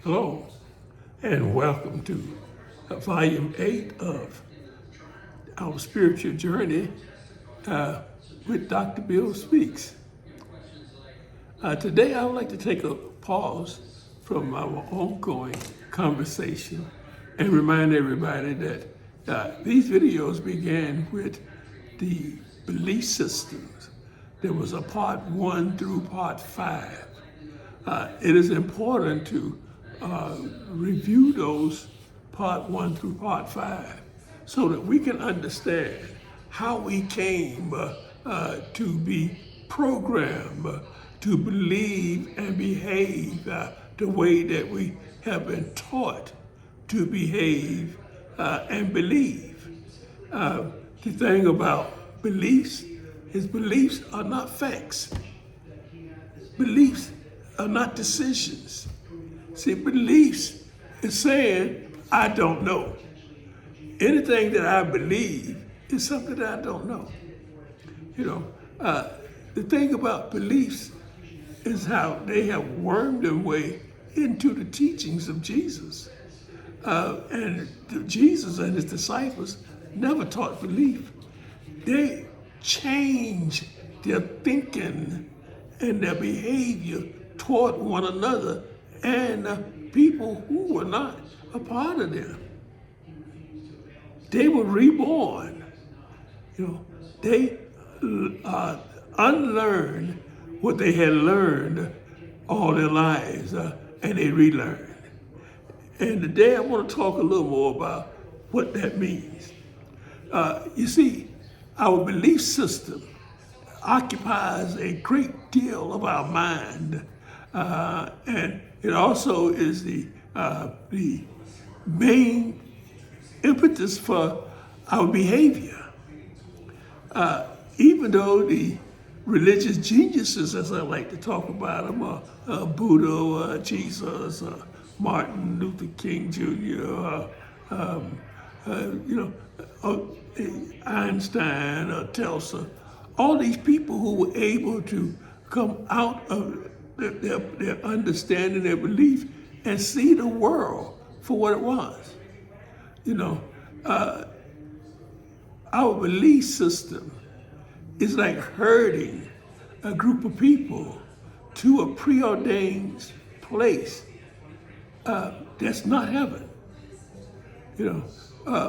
Hello, and welcome to Volume 8 of our spiritual journey with Dr. Bill Speaks. Today, I would like to take a pause from our ongoing conversation and remind everybody that these videos began with the belief systems. There was a part 1 through part 5. It is important to review those part 1 through part 5 so that we can understand how we came to be programmed to believe and behave the way that we have been taught to behave and believe. The thing about beliefs is beliefs are not facts. Beliefs are not decisions. See, beliefs is saying, I don't know. Anything that I believe is something that I don't know. The thing about beliefs is how they have wormed their way into the teachings of Jesus. And Jesus and his disciples never taught belief. They changed their thinking and their behavior toward one another and people who were not a part of them. They were reborn. They unlearned what they had learned all their lives, and they relearned. And today I want to talk a little more about what that means. You see, our belief system occupies a great deal of our mind, and it also is the main impetus for our behavior. Even though the religious geniuses, as I like to talk about them, Buddha, Jesus, Martin Luther King Jr., Einstein, Tesla, all these people who were able to come out of their understanding, their belief, and see the world for what it was. Our belief system is like herding a group of people to a preordained place that's not heaven.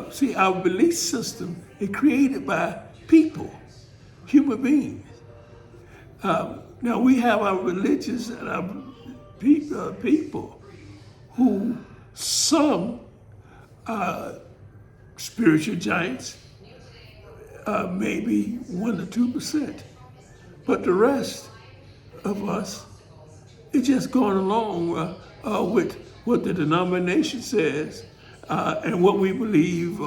See, our belief system is created by people, human beings. Now we have our religions and our people who some spiritual giants, maybe 1 to 2%, but the rest of us is just going along with what the denomination says and what we believe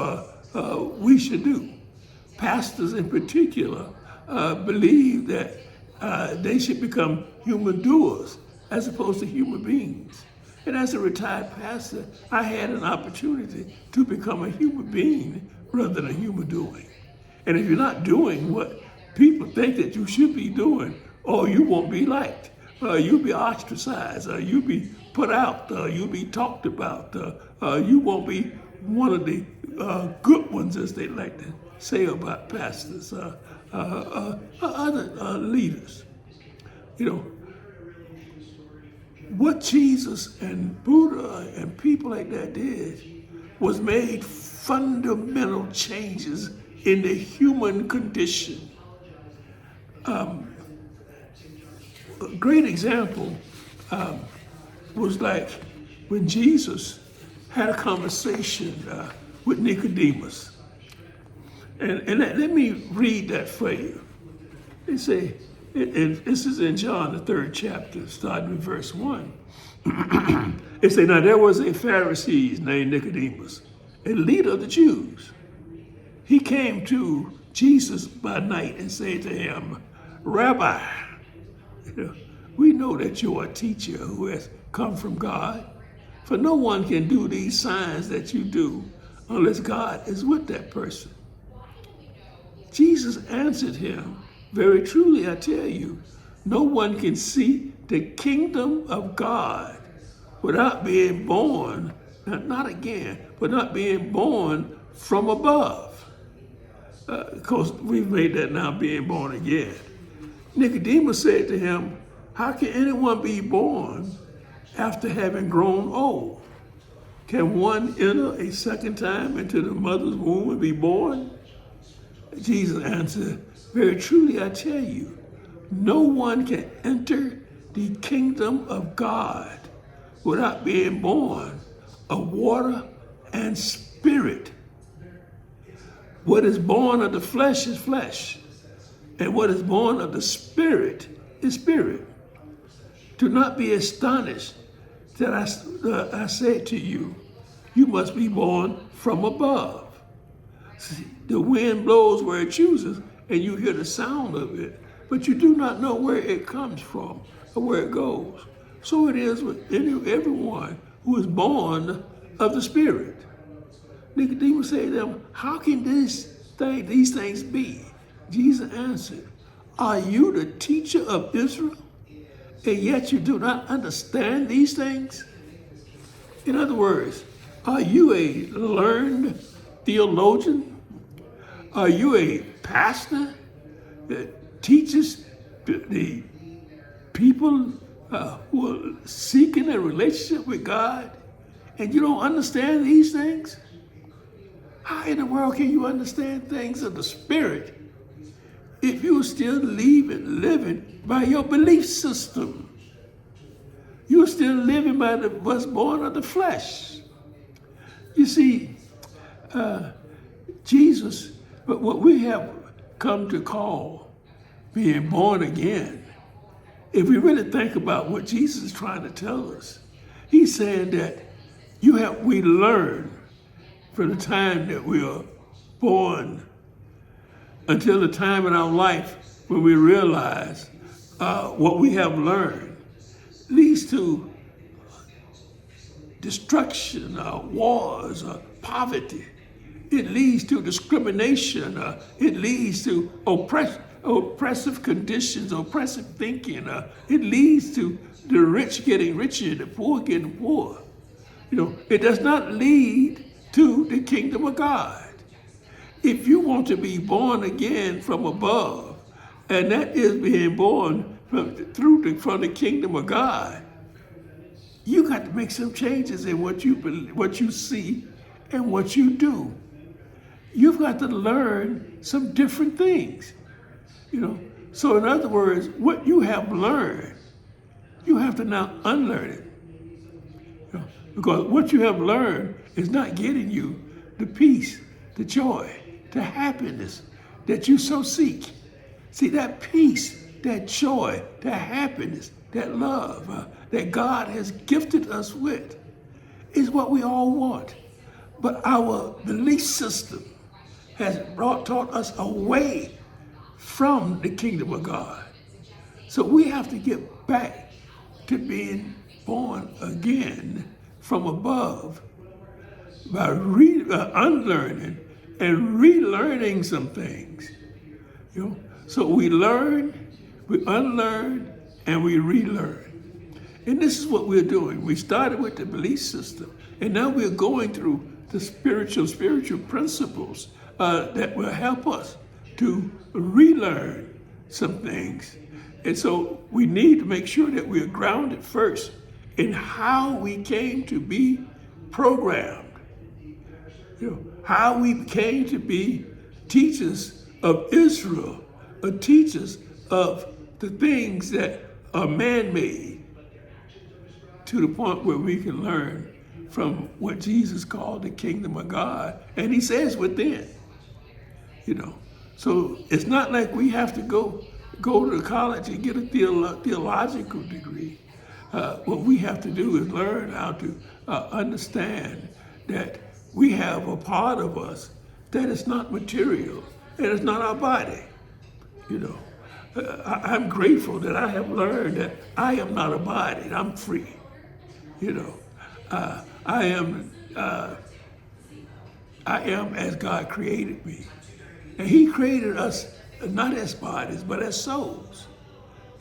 we should do. Pastors in particular believe that they should become human doers as opposed to human beings. And as a retired pastor, I had an opportunity to become a human being rather than a human doing. And if you're not doing what people think that you should be doing, you won't be liked. You'll be ostracized. You'll be put out. You'll be talked about. You won't be one of the good ones, as they like to say about pastors, other leaders. What Jesus and Buddha and people like that did was made fundamental changes in the human condition. A great example was like when Jesus had a conversation with Nicodemus. And let me read that for you. They say, this is in John, the 3rd chapter, starting with verse 1. It says, now there was a Pharisee named Nicodemus, a leader of the Jews. He came to Jesus by night and said to him, Rabbi, we know that you are a teacher who has come from God, for no one can do these signs that you do unless God is with that person. Jesus answered him, very truly I tell you, no one can see the kingdom of God without being born, not again, but not being born from above. Of course, we've made that now being born again. Nicodemus said to him, how can anyone be born after having grown old? Can one enter a second time into the mother's womb and be born? Jesus answered, very truly I tell you, no one can enter the kingdom of God without being born of water and spirit. What is born of the flesh is flesh, and what is born of the spirit is spirit. Do not be astonished that I said to you, you must be born from above. See, the wind blows where it chooses, and you hear the sound of it, but you do not know where it comes from or where it goes. So it is with everyone who is born of the Spirit. Nicodemus said to them, how can these things be? Jesus answered, are you the teacher of Israel, and yet you do not understand these things? In other words, are you a learned theologian? Are you a pastor that teaches the people who are seeking a relationship with God, and you don't understand these things? How in the world can you understand things of the Spirit if you're still living by your belief system? You're still living by what's born of the flesh. You see, Jesus, but what we have come to call being born again, if we really think about what Jesus is trying to tell us, he's saying that we learn from the time that we are born until the time in our life when we realize what we have learned leads to destruction, wars, poverty. It leads to discrimination. It leads to oppressive conditions, oppressive thinking. It leads to the rich getting richer, the poor getting poor. It does not lead to the kingdom of God. If you want to be born again from above, and that is being born from the kingdom of God, you got to make some changes in what you believe, what you see, and what you do. You've got to learn some different things. So in other words, what you have learned, you have to now unlearn it. Because what you have learned is not getting you the peace, the joy, the happiness that you so seek. See, that peace, that joy, that happiness, that love that God has gifted us with is what we all want. But our belief system has taught us away from the kingdom of God. So we have to get back to being born again from above by unlearning and relearning some things. So we learn, we unlearn, and we relearn. And this is what we're doing. We started with the belief system, and now we're going through the spiritual principles that will help us to relearn some things. And so we need to make sure that we're grounded first in how we came to be programmed. How we came to be teachers of Israel, or teachers of the things that are man-made, to the point where we can learn from what Jesus called the kingdom of God. And he says within, So it's not like we have to go to college and get a theological degree. What we have to do is learn how to understand that we have a part of us that is not material, and it's not our body. I'm grateful that I have learned that I am not a body, I'm free. I am as God created me. And he created us not as bodies, but as souls.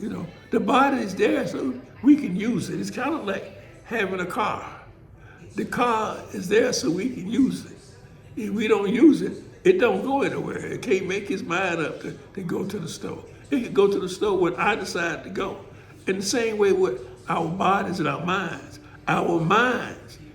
The body is there so we can use it. It's kind of like having a car. The car is there so we can use it. If we don't use it, it don't go anywhere. It can't make its mind up to go to the store. It can go to the store when I decide to go. In the same way with our bodies and our minds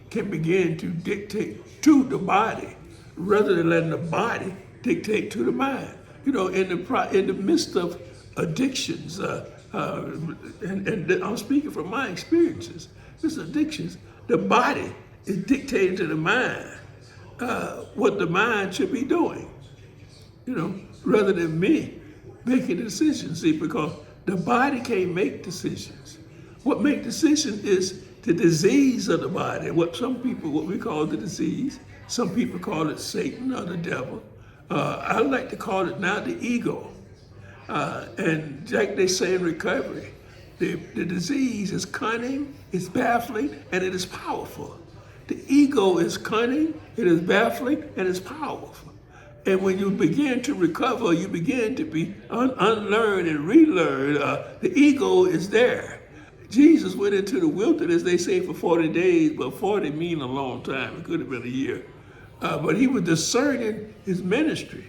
can begin to dictate to the body rather than letting the body dictate to the mind. You know, in the midst of addictions, and I'm speaking from my experiences, this addictions, the body is dictating to the mind what the mind should be doing, you know, rather than me making decisions. See, because the body can't make decisions. What makes decisions is the disease of the body, what we call the disease. Some people call it Satan or the devil. I like to call it now the ego. And like they say in recovery, the disease is cunning, it's baffling, and it is powerful. The ego is cunning, it is baffling, and it's powerful. And when you begin to recover, you begin to be unlearn and relearn. The ego is there. Jesus went into the wilderness, they say, for 40 days, but 40 mean a long time. It could have been a year. But he was discerning his ministry.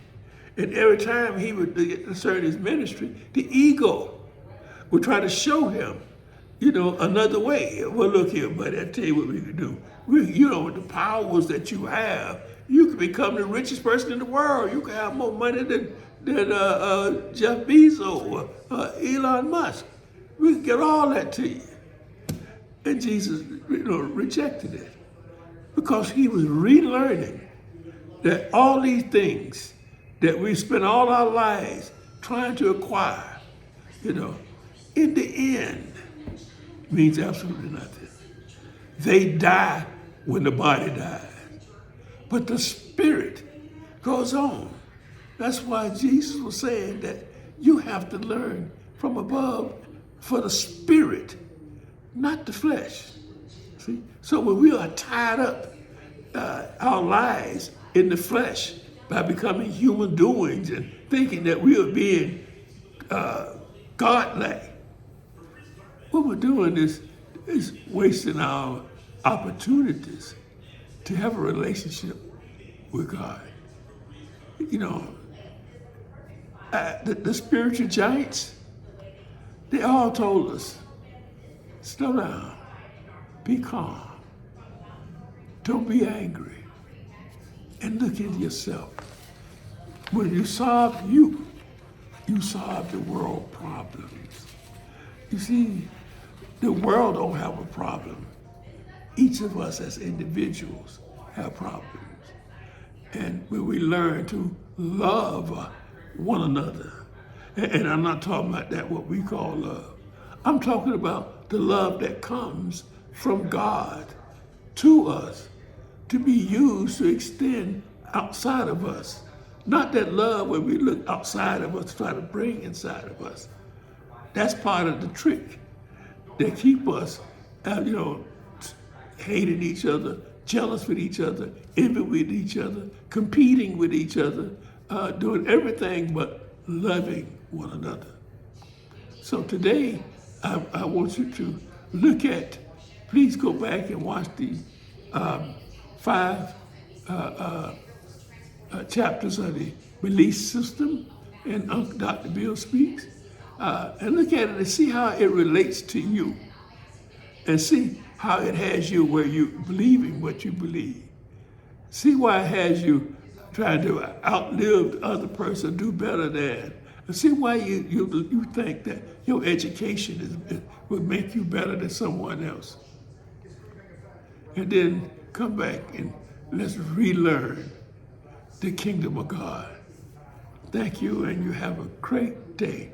And every time he would discern his ministry, the ego would try to show him, you know, another way. Well, look here, buddy, I tell you what we can do. You know, with the powers that you have, you can become the richest person in the world. You can have more money than Jeff Bezos or Elon Musk. We can get all that to you. And Jesus, you know, rejected it because he was relearning that all these things that we spend all our lives trying to acquire, you know, in the end means absolutely nothing. They die when the body dies, but the spirit goes on. That's why Jesus was saying that you have to learn from above for the spirit, not the flesh. See? So when we are tied up our lives in the flesh by becoming human doings and thinking that we are being godlike, what we're doing is wasting our opportunities to have a relationship with God. You know, the spiritual giants, they all told us, slow down, be calm, don't be angry, and look at yourself. When you solve you solve the world problems. You see, the world don't have a problem. Each of us as individuals have problems. And when we learn to love one another, and I'm not talking about that what we call love. I'm talking about the love that comes from God to us to be used to extend outside of us. Not that love where we look outside of us to try to bring inside of us. That's part of the trick that keep us, you know, hating each other, jealous with each other, envy with each other, competing with each other, doing everything but loving one another. So today, I want you to look at, please go back and watch the 5 chapters of the belief system and Uncle Dr. Bill Speaks, and look at it and see how it relates to you, and see how it has you where you believing what you believe. See why it has you trying to outlive the other person, do better than. And see why you think that your education would make you better than someone else. And then come back and let's relearn the kingdom of God. Thank you, and you have a great day.